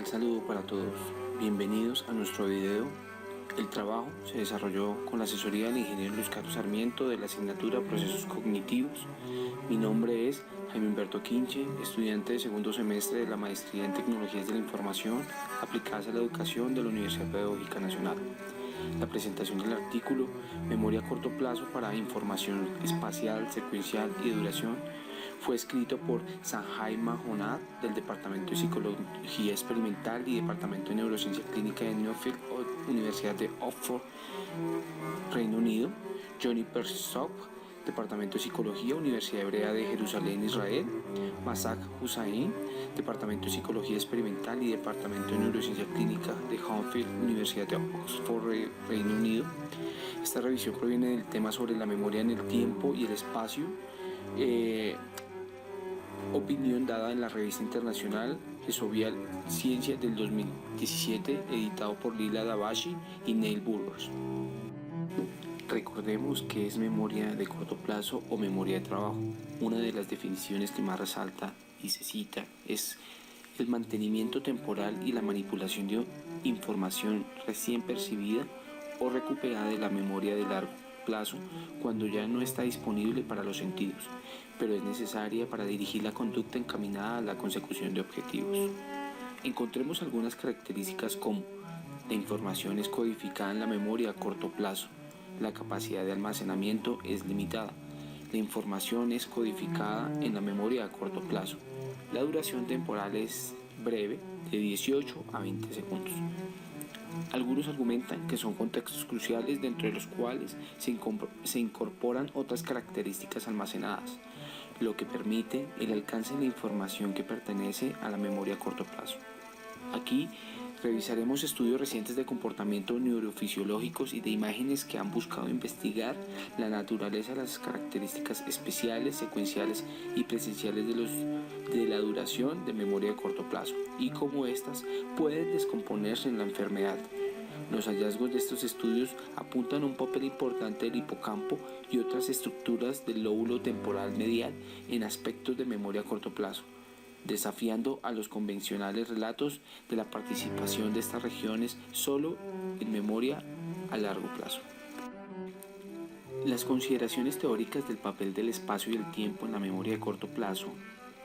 cordial saludo para todos. Bienvenidos a nuestro video. El trabajo se desarrolló con la asesoría del ingeniero Luis Carlos Sarmiento de la asignatura Procesos Cognitivos. Mi nombre es Jaime Humberto Quinche, estudiante de segundo semestre de la Maestría en Tecnologías de la Información aplicadas a la educación de la Universidad Pedagógica Nacional. La presentación del artículo Memoria a corto plazo para información espacial, secuencial y de duración fue escrito por Sanjay Mahonad del Departamento de Psicología Experimental y Departamento de Neurociencia Clínica de Nuffield, Universidad de Oxford, Reino Unido, Johnny Persop, Departamento de Psicología, Universidad Hebrea de Jerusalén, Israel, Masak Hussain, Departamento de Psicología Experimental y Departamento de Neurociencia Clínica de Nuffield, Universidad de Oxford, Reino Unido. Esta revisión proviene del tema sobre la memoria en el tiempo y el espacio, opinión dada en la revista internacional Social Ciencia del 2017, editado por Lila Davachi y Neil Burrows. Recordemos que es memoria de corto plazo o memoria de trabajo. Una de las definiciones que más resalta y se cita es el mantenimiento temporal y la manipulación de información recién percibida o recuperada de la memoria de largo plazo cuando ya no está disponible para los sentidos, pero es necesaria para dirigir la conducta encaminada a la consecución de objetivos. Encontremos algunas características como: la información es codificada en la memoria a corto plazo, la capacidad de almacenamiento es limitada, la información es codificada en la memoria a corto plazo, la duración temporal es breve, de 18 a 20 segundos. Algunos argumentan que son contextos cruciales dentro de los cuales se incorporan otras características almacenadas, lo que permite el alcance de la información que pertenece a la memoria a corto plazo. Aquí revisaremos estudios recientes de comportamiento neurofisiológicos y de imágenes que han buscado investigar la naturaleza de las características especiales, secuenciales y presenciales de la duración de memoria de corto plazo y cómo éstas pueden descomponerse en la enfermedad. Los hallazgos de estos estudios apuntan a un papel importante del hipocampo y otras estructuras del lóbulo temporal medial en aspectos de memoria a corto plazo, desafiando a los convencionales relatos de la participación de estas regiones solo en memoria a largo plazo. Las consideraciones teóricas del papel del espacio y el tiempo en la memoria de corto plazo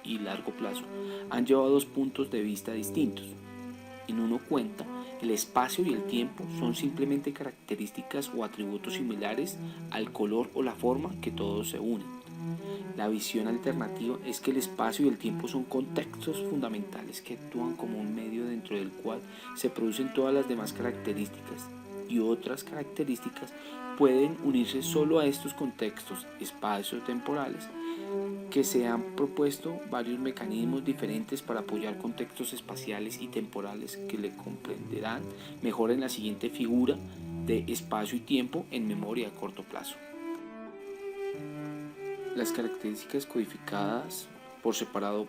y largo plazo han llevado a dos puntos de vista distintos. En uno cuenta, el espacio y el tiempo son simplemente características o atributos similares al color o la forma que todos se unen. La visión alternativa es que el espacio y el tiempo son contextos fundamentales que actúan como un medio dentro del cual se producen todas las demás características, y otras características pueden unirse solo a estos contextos espacio-temporales, que se han propuesto varios mecanismos diferentes para apoyar contextos espaciales y temporales que le comprenderán mejor en la siguiente figura de espacio y tiempo en memoria a corto plazo. Las características codificadas por separado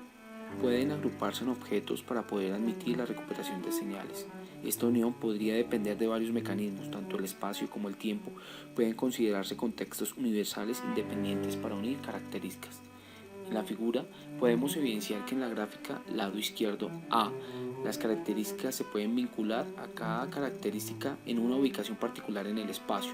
pueden agruparse en objetos para poder admitir la recuperación de señales. Esta unión podría depender de varios mecanismos, tanto el espacio como el tiempo pueden considerarse contextos universales independientes para unir características. En la figura podemos evidenciar que en la gráfica lado izquierdo A, las características se pueden vincular a cada característica en una ubicación particular en el espacio.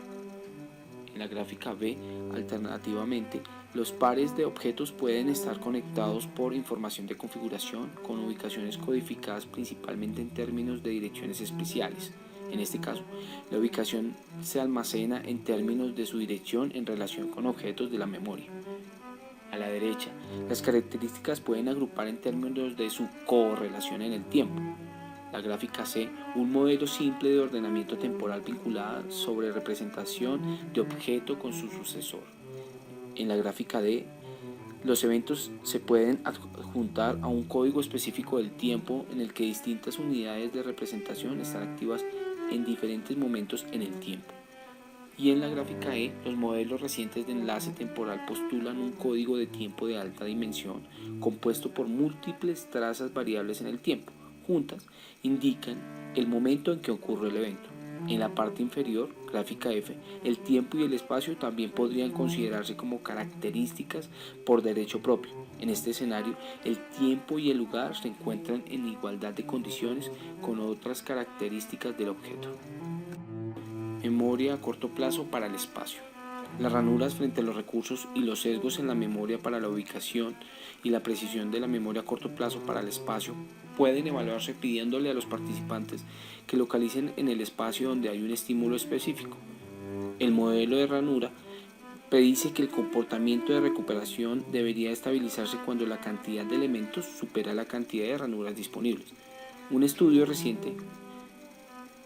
En la gráfica B, alternativamente, los pares de objetos pueden estar conectados por información de configuración con ubicaciones codificadas principalmente en términos de direcciones especiales. En este caso, la ubicación se almacena en términos de su dirección en relación con objetos de la memoria. A la derecha, las características pueden agrupar en términos de su correlación en el tiempo. La gráfica C, un modelo simple de ordenamiento temporal vinculada sobre representación de objeto con su sucesor. En la gráfica D, los eventos se pueden adjuntar a un código específico del tiempo en el que distintas unidades de representación están activas en diferentes momentos en el tiempo. Y en la gráfica E, los modelos recientes de enlace temporal postulan un código de tiempo de alta dimensión compuesto por múltiples trazas variables en el tiempo. Juntas indican el momento en que ocurre el evento. En la parte inferior, gráfica F, el tiempo y el espacio también podrían considerarse como características por derecho propio. En este escenario, el tiempo y el lugar se encuentran en igualdad de condiciones con otras características del objeto. Memoria a corto plazo para el espacio. Las ranuras frente a los recursos y los sesgos en la memoria para la ubicación y la precisión de la memoria a corto plazo para el espacio pueden evaluarse pidiéndole a los participantes que localicen en el espacio donde hay un estímulo específico. El modelo de ranura predice que el comportamiento de recuperación debería estabilizarse cuando la cantidad de elementos supera la cantidad de ranuras disponibles. Un estudio reciente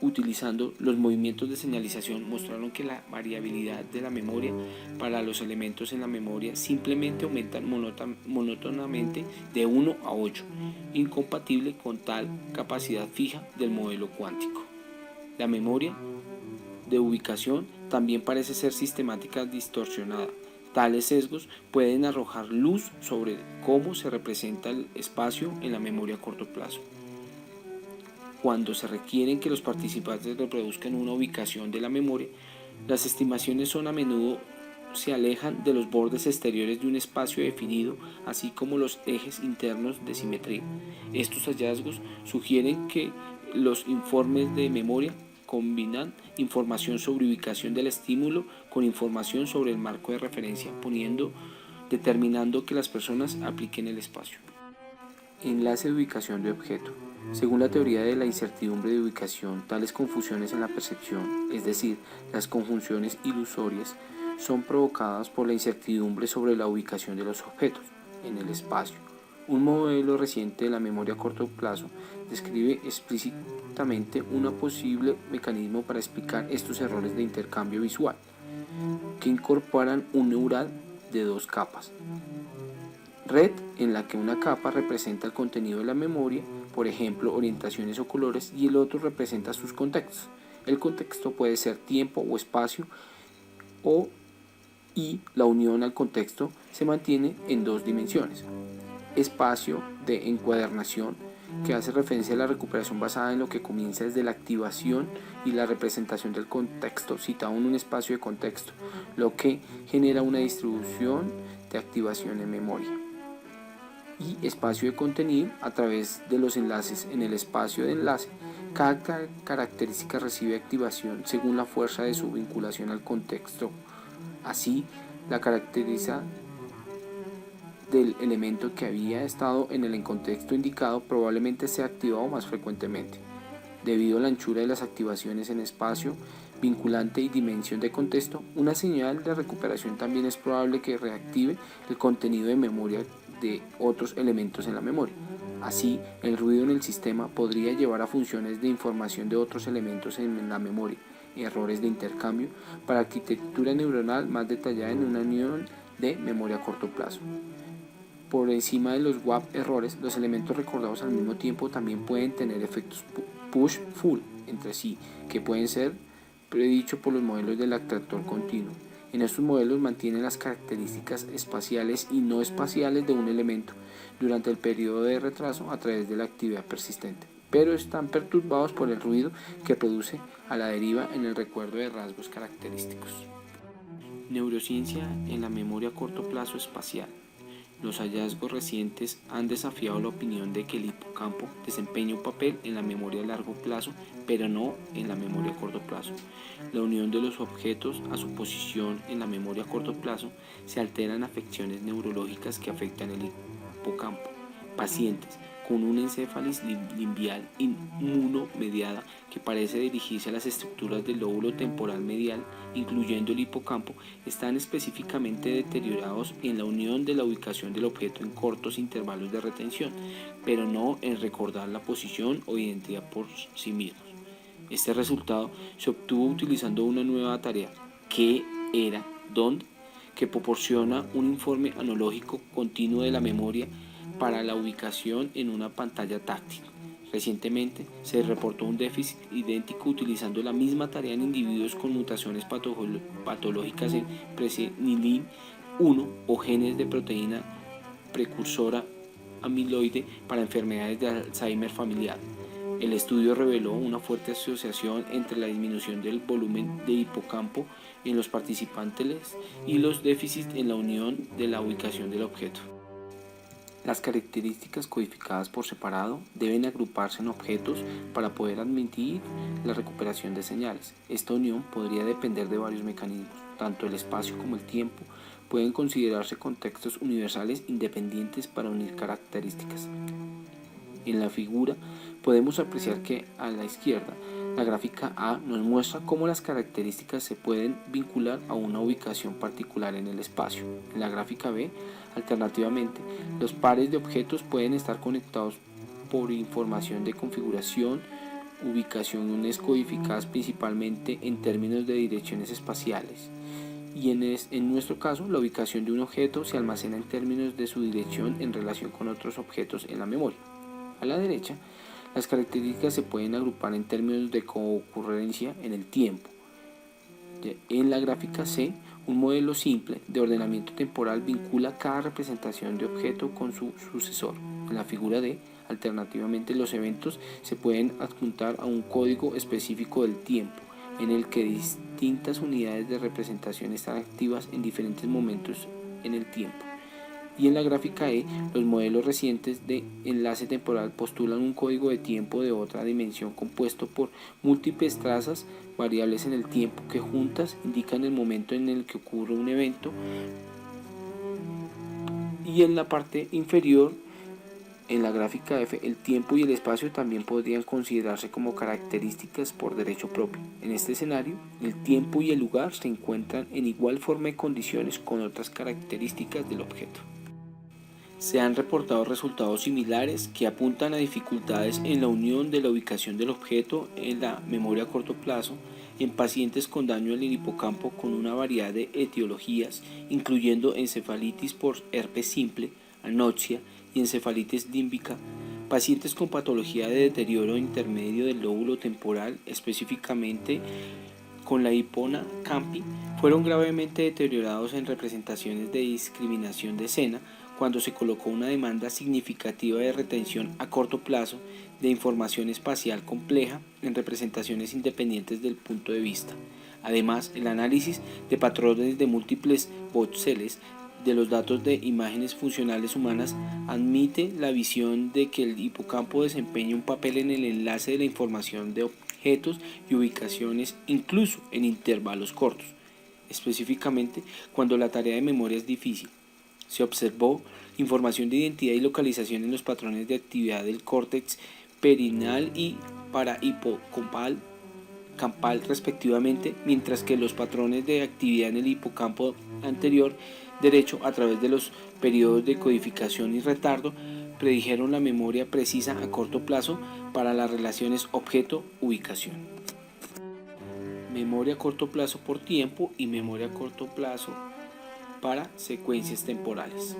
utilizando los movimientos de señalización mostraron que la variabilidad de la memoria para los elementos en la memoria simplemente aumentan monótonamente de 1 a 8, incompatible con tal capacidad fija del modelo cuántico. La memoria de ubicación también parece ser sistemática distorsionada. Tales sesgos pueden arrojar luz sobre cómo se representa el espacio en la memoria a corto plazo. Cuando se requieren que los participantes reproduzcan una ubicación de la memoria, las estimaciones a menudo se alejan de los bordes exteriores de un espacio definido, así como los ejes internos de simetría. Estos hallazgos sugieren que los informes de memoria combinan información sobre ubicación del estímulo con información sobre el marco de referencia, determinando que las personas apliquen el espacio. Enlace de ubicación de objeto. Según la teoría de la incertidumbre de ubicación, tales confusiones en la percepción, es decir, las conjunciones ilusorias, son provocadas por la incertidumbre sobre la ubicación de los objetos en el espacio. Un modelo reciente de la memoria a corto plazo describe explícitamente un posible mecanismo para explicar estos errores de intercambio visual, que incorporan un neural de 2 capas. Red en la que una capa representa el contenido de la memoria, por ejemplo orientaciones o colores, y el otro representa sus contextos. El contexto puede ser tiempo o espacio, y la unión al contexto se mantiene en 2 dimensiones. Espacio de encuadernación, que hace referencia a la recuperación basada en lo que comienza desde la activación y la representación del contexto citado en un espacio de contexto, lo que genera una distribución de activación en memoria. Y espacio de contenido a través de los enlaces en el espacio de enlace. Cada característica recibe activación según la fuerza de su vinculación al contexto. Así, la característica del elemento que había estado en el contexto indicado probablemente sea activado más frecuentemente. Debido a la anchura de las activaciones en espacio, vinculante y dimensión de contexto, una señal de recuperación también es probable que reactive el contenido de memoria de otros elementos en la memoria. Así, el ruido en el sistema podría llevar a funciones de información de otros elementos en la memoria, errores de intercambio, para arquitectura neuronal más detallada en una unión de memoria a corto plazo. Por encima de los WAP errores, los elementos recordados al mismo tiempo también pueden tener efectos push-pull entre sí, que pueden ser predichos por los modelos del atractor continuo. En estos modelos mantienen las características espaciales y no espaciales de un elemento durante el periodo de retraso a través de la actividad persistente, pero están perturbados por el ruido que produce a la deriva en el recuerdo de rasgos característicos. Neurociencia en la memoria a corto plazo espacial. Los hallazgos recientes han desafiado la opinión de que el hipocampo desempeña un papel en la memoria a largo plazo, pero no en la memoria a corto plazo. La unión de los objetos a su posición en la memoria a corto plazo se alteran afecciones neurológicas que afectan el hipocampo. Pacientes con una encéfalis limbial inmunomediada que parece dirigirse a las estructuras del lóbulo temporal medial, incluyendo el hipocampo, están específicamente deteriorados en la unión de la ubicación del objeto en cortos intervalos de retención, pero no en recordar la posición o identidad por sí mismos. Este resultado se obtuvo utilizando una nueva tarea, ¿qué era? ¿Dónde? Que proporciona un informe analógico continuo de la memoria para la ubicación en una pantalla táctil. Recientemente se reportó un déficit idéntico utilizando la misma tarea en individuos con mutaciones patológicas en presenilin 1 o genes de proteína precursora amiloide para enfermedades de Alzheimer familiar. El estudio reveló una fuerte asociación entre la disminución del volumen de hipocampo en los participantes y los déficits en la unión de la ubicación del objeto. Las características codificadas por separado deben agruparse en objetos para poder admitir la recuperación de señales. Esta unión podría depender de varios mecanismos. Tanto el espacio como el tiempo pueden considerarse contextos universales independientes para unir características. En la figura podemos apreciar que a la izquierda la gráfica A nos muestra cómo las características se pueden vincular a una ubicación particular en el espacio. En la gráfica B, alternativamente, los pares de objetos pueden estar conectados por información de configuración, ubicaciones codificadas principalmente en términos de direcciones espaciales. Y en nuestro caso, la ubicación de un objeto se almacena en términos de su dirección en relación con otros objetos en la memoria. A la derecha, las características se pueden agrupar en términos de concurrencia en el tiempo. En la gráfica C, un modelo simple de ordenamiento temporal vincula cada representación de objeto con su sucesor. En la figura D, alternativamente, los eventos se pueden adjuntar a un código específico del tiempo, en el que distintas unidades de representación están activas en diferentes momentos en el tiempo. Y en la gráfica E, los modelos recientes de enlace temporal postulan un código de tiempo de otra dimensión compuesto por múltiples trazas variables en el tiempo que juntas indican el momento en el que ocurre un evento. Y en la parte inferior, en la gráfica F, el tiempo y el espacio también podrían considerarse como características por derecho propio. En este escenario, el tiempo y el lugar se encuentran en igual forma y condiciones con otras características del objeto. Se han reportado resultados similares que apuntan a dificultades en la unión de la ubicación del objeto en la memoria a corto plazo en pacientes con daño al hipocampo con una variedad de etiologías, incluyendo encefalitis por herpes simple, anoxia y encefalitis límbica, pacientes con patología de deterioro intermedio del lóbulo temporal, específicamente con la hipona campi, fueron gravemente deteriorados en representaciones de discriminación de escena cuando se colocó una demanda significativa de retención a corto plazo de información espacial compleja en representaciones independientes del punto de vista. Además, el análisis de patrones de múltiples voxeles de los datos de imágenes funcionales humanas admite la visión de que el hipocampo desempeña un papel en el enlace de la información de objetos y ubicaciones incluso en intervalos cortos, específicamente cuando la tarea de memoria es difícil. Se observó información de identidad y localización en los patrones de actividad del córtex perineal y parahipocampal respectivamente, mientras que los patrones de actividad en el hipocampo anterior derecho a través de los periodos de codificación y retardo predijeron la memoria precisa a corto plazo para las relaciones objeto-ubicación. Memoria a corto plazo por tiempo y memoria a corto plazo para secuencias temporales.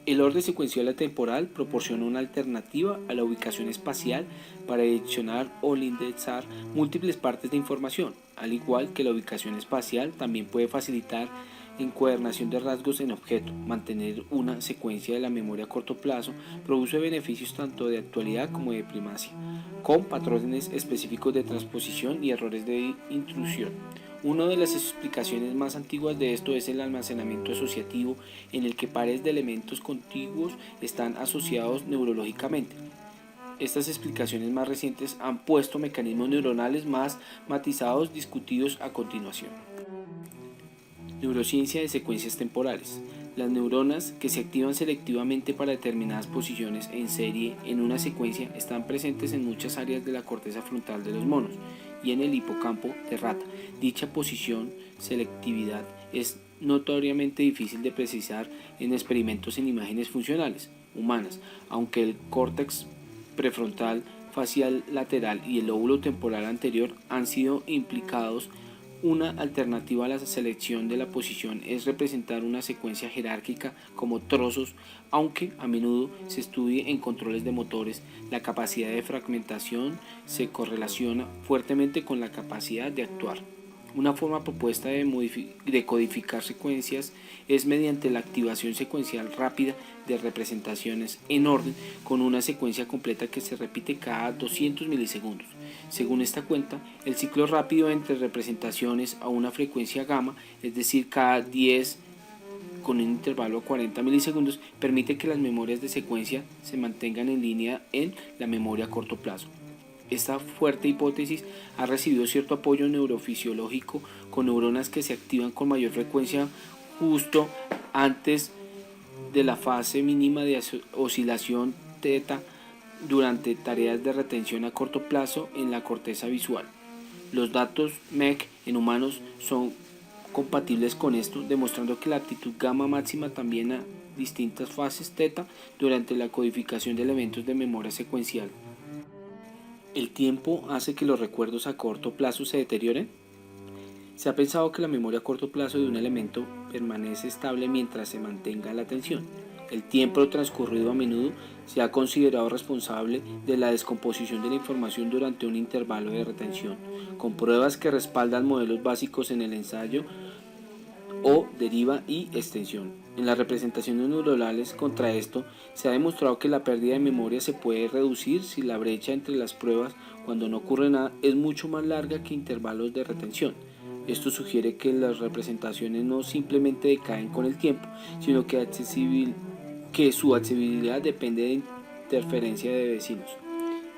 El orden secuencial temporal proporciona una alternativa a la ubicación espacial para direccionar o indexar múltiples partes de información, al igual que la ubicación espacial también puede facilitar encuadernación de rasgos en objeto. Mantener una secuencia de la memoria a corto plazo produce beneficios tanto de actualidad como de primacia, con patrones específicos de transposición y errores de intrusión. Una de las explicaciones más antiguas de esto es el almacenamiento asociativo, en el que pares de elementos contiguos están asociados neurológicamente. Estas explicaciones más recientes han puesto mecanismos neuronales más matizados discutidos a continuación. Neurociencia de secuencias temporales. Las neuronas que se activan selectivamente para determinadas posiciones en serie en una secuencia están presentes en muchas áreas de la corteza frontal de los monos y en el hipocampo de rata. Dicha posición, selectividad, es notoriamente difícil de precisar en experimentos en imágenes funcionales humanas, aunque el córtex prefrontal, facial lateral y el lóbulo temporal anterior han sido implicados. Una alternativa a la selección de la posición es representar una secuencia jerárquica como trozos, aunque a menudo se estudie en controles de motores. La capacidad de fragmentación se correlaciona fuertemente con la capacidad de actuar. Una forma propuesta de codificar secuencias es mediante la activación secuencial rápida de representaciones en orden con una secuencia completa que se repite cada 200 milisegundos. Según esta cuenta, el ciclo rápido entre representaciones a una frecuencia gamma, es decir, cada 10 con un intervalo de 40 milisegundos, permite que las memorias de secuencia se mantengan en línea en la memoria a corto plazo. Esta fuerte hipótesis ha recibido cierto apoyo neurofisiológico con neuronas que se activan con mayor frecuencia justo antes de la fase mínima de oscilación teta durante tareas de retención a corto plazo en la corteza visual. Los datos MEC en humanos son compatibles con esto, demostrando que la actitud gamma máxima también a distintas fases teta durante la codificación de elementos de memoria secuencial. ¿El tiempo hace que los recuerdos a corto plazo se deterioren? Se ha pensado que la memoria a corto plazo de un elemento permanece estable mientras se mantenga la atención. El tiempo transcurrido a menudo se ha considerado responsable de la descomposición de la información durante un intervalo de retención, con pruebas que respaldan modelos básicos en el ensayo o deriva y extensión. En las representaciones neuronales contra esto, se ha demostrado que la pérdida de memoria se puede reducir si la brecha entre las pruebas cuando no ocurre nada es mucho más larga que intervalos de retención. Esto sugiere que las representaciones no simplemente decaen con el tiempo, sino que su accesibilidad depende de interferencia de vecinos.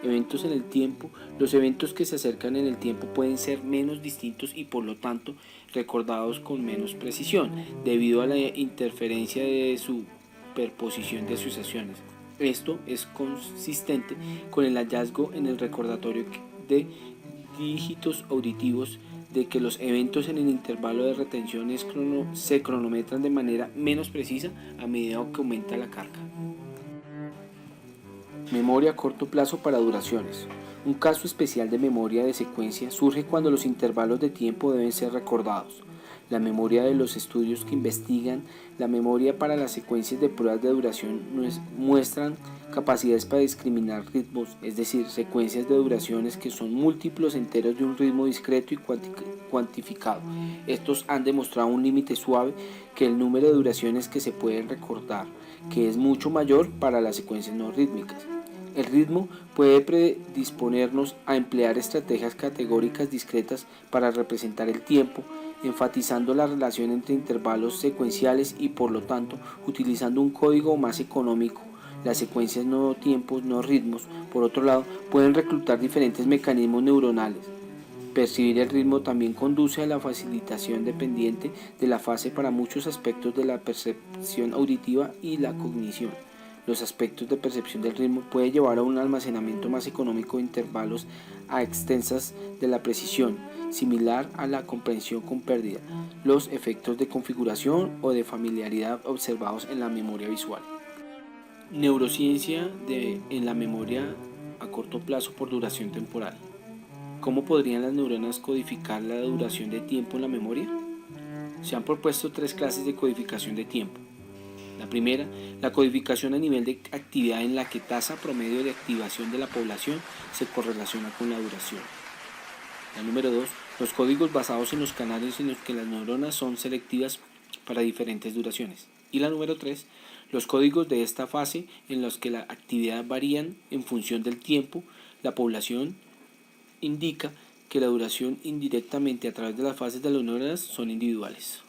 Eventos en el tiempo. Los eventos que se acercan en el tiempo pueden ser menos distintos y por lo tanto recordados con menos precisión, debido a la interferencia de superposición de asociaciones. Esto es consistente con el hallazgo en el recordatorio de dígitos auditivos de que los eventos en el intervalo de retención se cronometran de manera menos precisa a medida que aumenta la carga. Memoria a corto plazo para duraciones. Un caso especial de memoria de secuencia surge cuando los intervalos de tiempo deben ser recordados. La memoria de los estudios que investigan la memoria para las secuencias de pruebas de duración muestran capacidades para discriminar ritmos, es decir, secuencias de duraciones que son múltiplos enteros de un ritmo discreto y cuantificado. Estos han demostrado un límite suave que el número de duraciones que se pueden recordar, que es mucho mayor para las secuencias no rítmicas. El ritmo puede predisponernos a emplear estrategias categóricas discretas para representar el tiempo, enfatizando la relación entre intervalos secuenciales y por lo tanto utilizando un código más económico. Las secuencias no tiempos, no ritmos, por otro lado, pueden reclutar diferentes mecanismos neuronales. Percibir el ritmo también conduce a la facilitación dependiente de la fase para muchos aspectos de la percepción auditiva y la cognición. Los aspectos de percepción del ritmo pueden llevar a un almacenamiento más económico de intervalos a extensas de la precisión, similar a la comprensión con pérdida, los efectos de configuración o de familiaridad observados en la memoria visual. Neurociencia en la memoria a corto plazo por duración temporal. ¿Cómo podrían las neuronas codificar la duración de tiempo en la memoria? Se han propuesto 3 clases de codificación de tiempo. La primera, la codificación a nivel de actividad en la que tasa promedio de activación de la población se correlaciona con la duración. La número 2, los códigos basados en los canales en los que las neuronas son selectivas para diferentes duraciones. Y la número 3, los códigos de esta fase en los que la actividad varían en función del tiempo. La población indica que la duración indirectamente a través de las fases de las neuronas son individuales.